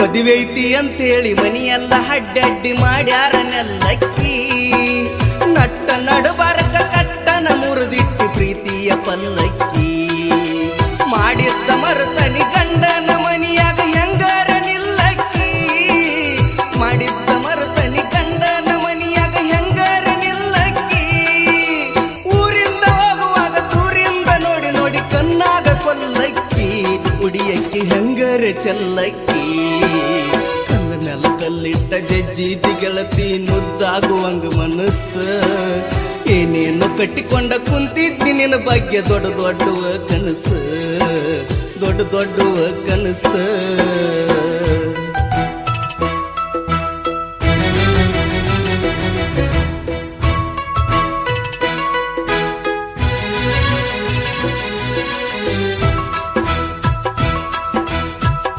ಮದುವೆ ಐತಿ ಅಂತೇಳಿ ಮನಿಯೆಲ್ಲ ಅಡ್ಡಡ್ಡಿ ಮಾಡ್ಯಾರ ನೆಲ್ಲಕ್ಕಿ ನಟ್ಟ ನಡುಬಾರಕ ಕಟ್ಟನ ಮುರಿದಿಟ್ಟು ಪ್ರೀತಿಯ ಪಲ್ಲಕ್ಕಿ ಮಾಡಿದ್ದ ಮರುತನಿ ಗಂಡನ ಮನಿಯಾಗ ಹೆಂಗಾರ ನಿಲ್ಲಕ್ಕಿ ಮಾಡಿದ್ದ ಮರುತನಿ ಗಂಡನ ಮನಿಯಾಗ ಹೆಂಗಾರ ನಿಲ್ಲಕ್ಕಿ ಊರಿಂದ ಹೋಗುವಾಗ ದೂರಿಂದ ನೋಡಿ ನೋಡಿ ಕಣ್ಣಾಗ ಕೊಲ್ಲಕ್ಕಿ ಉಡಿಯಕ್ಕಿ ಹೆಂಗಾರ ಚೆಲ್ಲಕ್ಕಿ ಕಲ್ಲ ನೆಲ ಕಲ್ಲಿಟ್ಟ ಜಜ್ಜಿದಿ ಗೆಳತಿ ನುಜ್ಜಾಗುವಂಗ ಮನಸ್ಸು ಏನೇನು ಕಟ್ಟಿಕೊಂಡ ಕುಂತಿದ್ದಿ ನಿನ್ನ ಬಗ್ಗೆ ದೊಡ್ಡ ದೊಡ್ಡವ ಕನಸು ದೊಡ್ಡ ದೊಡ್ಡವ ಕನಸು